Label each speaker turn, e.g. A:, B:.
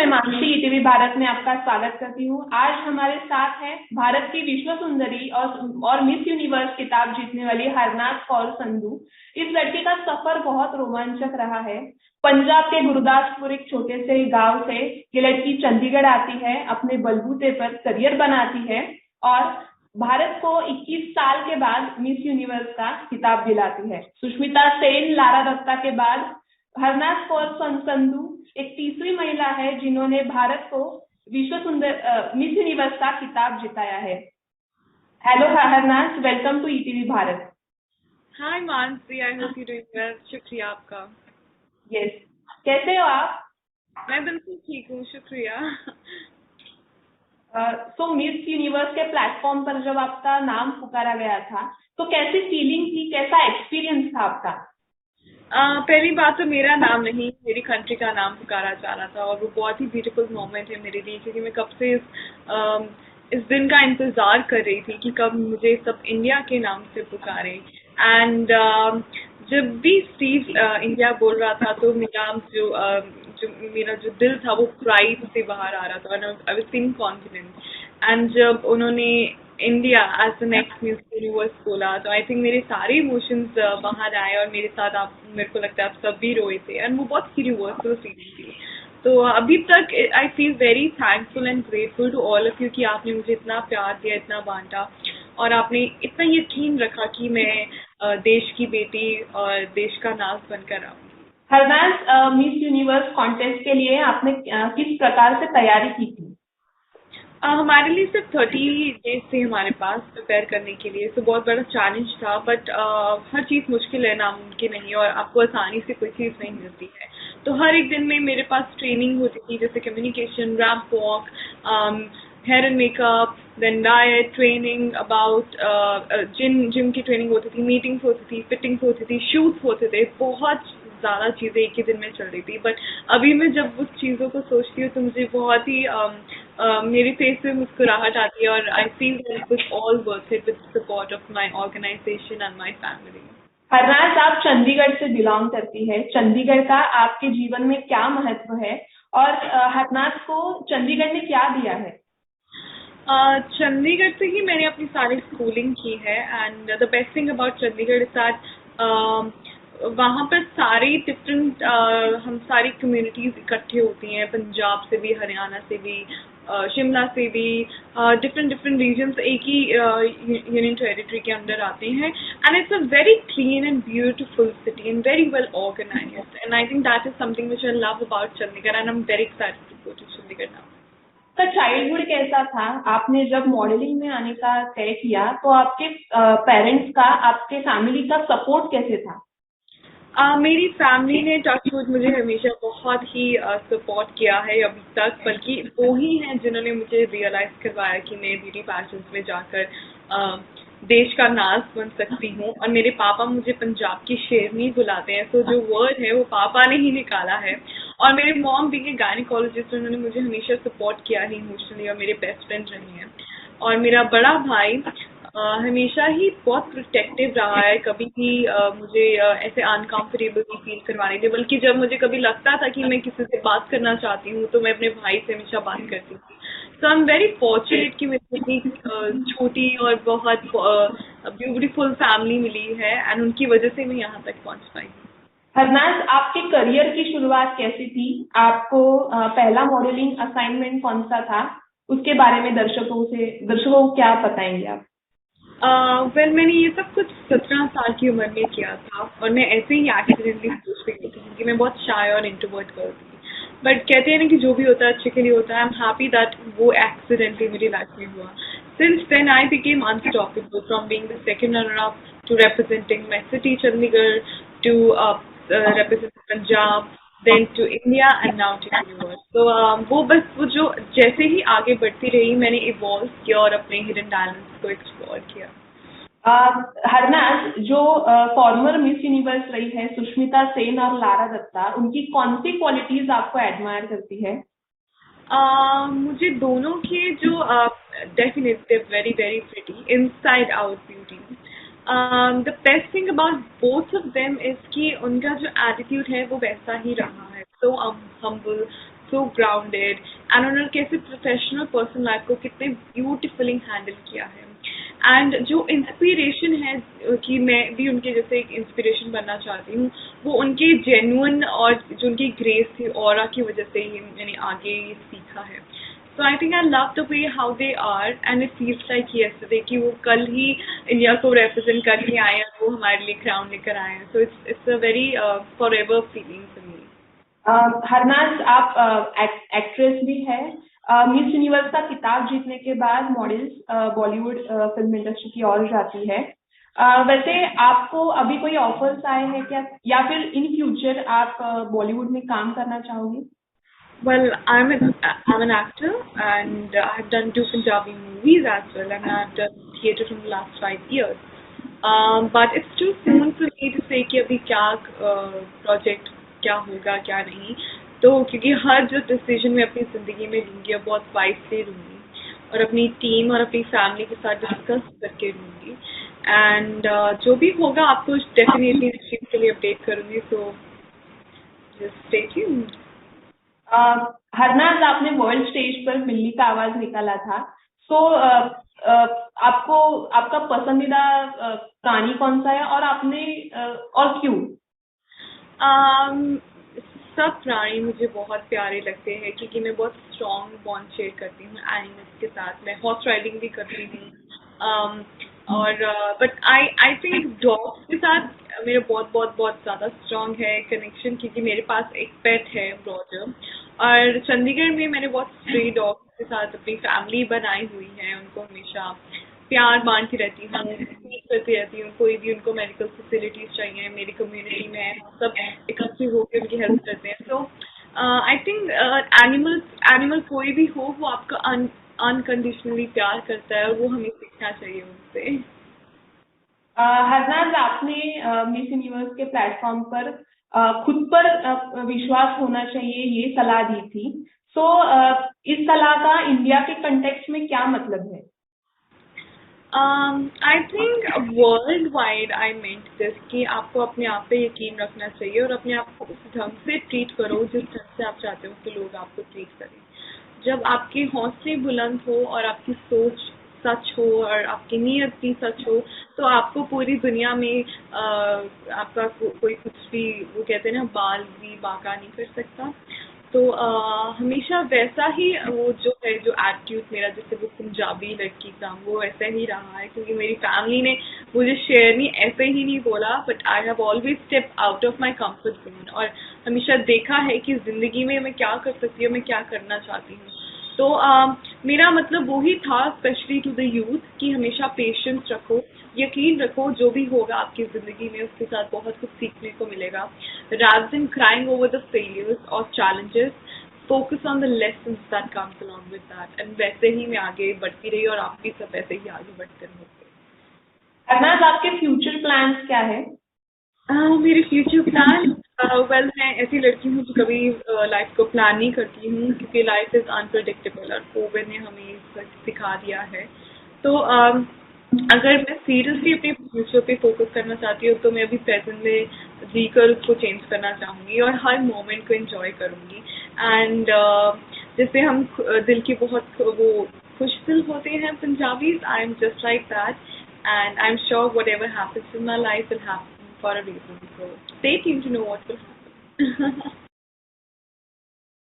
A: मैं मानसी ईटीवी भारत में आपका स्वागत करती हूँ। आज हमारे साथ है भारत की विश्व सुंदरी और मिस यूनिवर्स खिताब जीतने वाली हरनाज कौर संधू। इस लड़की का सफर बहुत रोमांचक रहा है। पंजाब के गुरदासपुर एक छोटे से गांव से ये लड़की चंडीगढ़ आती है, अपने बलबूते पर करियर बनाती है और भारत को 21 साल के बाद मिस यूनिवर्स का खिताब दिलाती है। सुष्मिता सेन, लारा दत्ता के बाद हरनाज कौर संधू एक तीसरी महिला है जिन्होंने भारत को विश्व सुंदर मिस यूनिवर्स का खिताब जिताया है। Hello Harnaaz, welcome to ETV Bharat.
B: Hi Mansi, I hope you doing well. शुक्रिया आपका।
A: यस, कैसे हो आप?
B: मैं बिल्कुल ठीक हूँ, शुक्रिया।
A: सो मिस यूनिवर्स के प्लेटफॉर्म पर जब आपका नाम पुकारा गया था तो कैसी फीलिंग थी, कैसा एक्सपीरियंस था आपका?
B: पहली बात तो मेरा नाम नहीं, मेरी कंट्री का नाम पुकारा जा रहा था और वो बहुत ही ब्यूटीफुल मोमेंट है मेरे लिए, क्योंकि मैं कब से इस दिन का इंतजार कर रही थी कि कब मुझे सब इंडिया के नाम से पुकारे। एंड जब भी स्टीव इंडिया बोल रहा था तो मेरा जो दिल था वो प्राइड से बाहर आ रहा था और I was feeling confident. And जब उन्होंने India as the next Miss Universe बोला तो आई थिंक मेरे सारे इमोशंस बाहर आए और मेरे साथ आप, मेरे को लगता है आप सब भी रोए थे एंड वो बहुत यूनिवर्सल फीलिंग थी। तो अभी तक I feel very thankful and grateful to all of you कि आपने मुझे इतना प्यार दिया, इतना बांटा और आपने इतना यकीन रखा कि मैं देश की बेटी और देश का नाज बनकर आऊँ।
A: हरनाज, मिस यूनिवर्स कॉन्टेस्ट के लिए आपने किस प्रकार से तैयारी की थी?
B: हमारे लिए सिर्फ 30 डेज थे हमारे पास प्रिपेयर करने के लिए, तो बहुत बड़ा चैलेंज था। बट हर चीज़ मुश्किल है, नामुमकिन नहीं, और आपको आसानी से कोई चीज़ नहीं मिलती है। तो हर एक दिन में मेरे पास ट्रेनिंग होती थी, जैसे communication, ramp walk, hair and makeup, then diet training, about gym की ट्रेनिंग होती थी, मीटिंग्स होती थी, फिटिंग्स होती थी, शूट्स होते थे, बहुत ज़्यादा चीज़ें एक ही दिन में चल रही थी। बट अभी मैं जब उस चीज़ों को सोचती हूँ तो मुझे बहुत ही मेरी फेस पे मुस्कुराहट आती है और I feel that it was all worth it with support of my organisation and my family.
A: Harnaaz, आप चंडीगढ़ से बिलोंग करती है। चंडीगढ़ का आपके जीवन में क्या महत्व है और हरनाज को चंडीगढ़ ने क्या दिया है?
B: चंडीगढ़ से ही मैंने अपनी सारी स्कूलिंग की है and the best thing about Chandigarh is that वहाँ पर सारी डिफरेंट हम सारी कम्युनिटीज़ इकट्ठे होती हैं, पंजाब से भी, हरियाणा से भी, शिमला से भी, डिफरेंट डिफरेंट रीजन्स एक ही यूनियन टेरिटरी के अंदर आते हैं and it's a very clean and beautiful city and very well organised and I think that is something which I love about Chandigarh and I am very excited to go to Chandigarh now.
A: तो childhood कैसा था? आपने जब modelling में आने का तय किया तो आपके पेरेंट्स का, आपके फैमिली का सपोर्ट कैसे था?
B: मेरी फैमिली ने टचवुड मुझे हमेशा बहुत ही सपोर्ट किया है अभी तक, बल्कि वो ही हैं जिन्होंने मुझे रियलाइज़ करवाया कि मैं ब्यूटी पैशंस में जाकर देश का नाज बन सकती हूँ। और मेरे पापा मुझे पंजाब की शेरनी बुलाते हैं, तो जो वर्ड है वो पापा ने ही निकाला है। और मेरे मॉम भी एक गायनिकोलॉजिस्ट, उन्होंने मुझे हमेशा सपोर्ट किया है इमोशनली और मेरे बेस्ट फ्रेंड रहे हैं। और मेरा बड़ा भाई हमेशा ही बहुत प्रोटेक्टिव रहा है, कभी भी मुझे ऐसे अनकंफर्टेबल नहीं फील करवाने थे, बल्कि जब मुझे कभी लगता था कि मैं किसी से बात करना चाहती हूँ तो मैं अपने भाई से हमेशा बात करती थी। सो आई एम वेरी फॉर्चुनेट कि मुझे इतनी छोटी और बहुत ब्यूटीफुल फैमिली मिली है एंड उनकी वजह से मैं यहाँ तक पहुँच पाई।
A: हरनाज, आपके करियर की शुरुआत कैसी थी? आपको पहला मॉडलिंग असाइनमेंट कौन सा था? उसके बारे में दर्शकों को क्या बताएंगे आप?
B: वेल मैंने ये सब कुछ 17 साल की उम्र में किया था और मैं ऐसे ही एक्सीडेंटली सोच रही थी क्योंकि मैं बहुत शाय और इंट्रोवर्ट गर्ल थी। बट कहते हैं ना कि जो भी होता है अच्छे के लिए होता है। आई एम हैप्पी दैट वो एक्सीडेंटली मेरी लाइफ में हुआ। Since then I became unstoppable, from being the second runner up to representing my city Chandigarh to represent Punjab, then to India and now to universe. तो वो बस वो जो जैसे ही आगे बढ़ती रही मैंने इवॉल्व किया और अपने हिडन टैलेंट्स को एक्सप्लोर किया।
A: हरनाज, जो फॉर्मर मिस यूनिवर्स रही है सुष्मिता सेन और लारा दत्ता, उनकी कौन सी क्वालिटीज आपको एडमायर करती है?
B: मुझे दोनों के जो definitely very very pretty inside out beauty. The best thing about both of them is कि उनका जो एटीट्यूड है वो वैसा ही रहा है, so humble, so grounded, and उन्होंने कैसे प्रोफेशनल पर्सनल लाइफ को कितने ब्यूटीफुली हैंडल किया है। एंड जो इंस्पिरेशन है कि मैं भी उनके जैसे एक इंस्पिरेशन बनना चाहती हूँ, वो उनके जेन्युइन और जो उनकी ग्रेस थी ऑरा की वजह से ही मैंने आगे ये सीखा है। So I think I love the way how they are, and it feels like yesterday कि वो कल ही इंडिया को रिप्रेजेंट करके आए हैं, वो हमारे लिए क्राउन लेकर आए हैं। So it's a very forever feeling for me.
A: Harnaaz, आप एक्ट्रेस भी है। मिस यूनिवर्स का खिताब जीतने के बाद मॉडल्स बॉलीवुड फिल्म इंडस्ट्री की ओर जाती है। वैसे आपको अभी कोई ऑफर्स आए हैं क्या, या फिर इन फ्यूचर आप बॉलीवुड में काम करना चाहोगे?
B: Well, I'm an actor, and I've done 2 Punjabi movies as well, and I've done theatre from the last 5 years. But it's too soon for me to say कि अभी क्या project क्या होगा क्या नहीं। तो क्योंकि हर जो decision मैं अपनी ज़िंदगी में लूँगी अब बहुत wisely लूँगी, और अपनी टीम और अपनी फैमिली के साथ डिस्कस करके लूँगी। एंड जो भी होगा आपको डेफिनेटली इस चीज़ के लिए अपडेट करूँगी। So just stay tuned.
A: Harnaaz, आपने वर्ल्ड स्टेज पर बिल्ली का आवाज निकाला था। सो आपको आपका पसंदीदा प्राणी कौन सा है, और आपने और क्यों?
B: सब प्राणी मुझे बहुत प्यारे लगते हैं क्योंकि मैं बहुत स्ट्रॉन्ग बॉन्ड शेयर करती हूँ एनिमल्स के साथ। मैं हॉर्स राइडिंग भी करती हूँ, और बट आई थिंक डॉग्स के साथ मेरा बहुत बहुत बहुत ज़्यादा स्ट्रॉन्ग है कनेक्शन, क्योंकि मेरे पास एक पेट है रॉजर, और चंडीगढ़ में मैंने बहुत स्ट्रे डॉग्स के साथ अपनी फैमिली बनाई हुई है। उनको हमेशा प्यार बांटती रहती हूँ, फीड करती रहती हूँ। कोई भी उनको मेडिकल फैसिलिटीज चाहिए, मेरी कम्युनिटी में सब इकट्ठे होकर उनकी हेल्प करते हैं। सो आई थिंक एनिमल कोई भी हो वो आपका अनकंडीशनली प्यार करता है, और वो हमें सीखना चाहिए उनसे।
A: हरनाज, आपने मिस यूनिवर्स के प्लेटफॉर्म पर खुद पर विश्वास होना चाहिए ये सलाह दी थी। सो इस सलाह का इंडिया के कंटेक्स्ट में क्या मतलब है?
B: I think world wide eye meant this कि आपको अपने आप पे यकीन रखना चाहिए और अपने आप को उस ढंग से ट्रीट करो जिस ढंग से आप चाहते हो कि लोग आपको ट्रीट करें। जब आपके हौसले बुलंद हो और आपकी सोच सच हो और आपकी नीयत भी सच हो, तो आपको पूरी दुनिया में आपका कोई कुछ भी, वो कहते हैं ना, बाल भी बाका नहीं कर सकता। तो हमेशा वैसा ही वो जो है, जो एटीट्यूड मेरा, जैसे वो पंजाबी लड़की का, वो ऐसा ही रहा है, क्योंकि मेरी फैमिली ने मुझे शेयर नहीं ऐसे ही नहीं बोला, but I have always step out of my comfort zone, और हमेशा देखा है कि ज़िंदगी में मैं क्या कर सकती हूँ, मैं क्या करना चाहती हूँ। तो मेरा मतलब वही था, स्पेशली टू द यूथ, कि हमेशा पेशेंस रखो, यकीन रखो, जो भी होगा आपकी ज़िंदगी में उसके साथ बहुत कुछ सीखने को मिलेगा। Rather than crying over the failures or challenges, focus on the lessons that comes along with that. And वैसे ही मैं आगे बढ़ती रही, और आप भी सब ऐसे ही आगे बढ़ते रहोगे।
A: हरनाज, आपके फ्यूचर प्लान्स क्या है?
B: मेरे फ्यूचर प्लान, वेल, मैं ऐसी लड़की हूँ जो कभी लाइफ को प्लान नहीं करती हूँ, क्योंकि लाइफ इज़ अनप्रडिक्टेबल, और कोविड ने हमें सच सिखा दिया है। तो अगर मैं सीरियसली अपने फ्यूचर पे फोकस करना चाहती हूँ, तो मैं अभी प्रेजेंट में जीकर उसको चेंज करना चाहूँगी और हर मोमेंट को एंजॉय करूँगी। एंड जैसे हम दिल की बहुत वो खुश दिल होते हैं Punjabis, I am just like that, and I'm sure whatever happens in my life will happen for a reason. So stay tuned to know what will happen.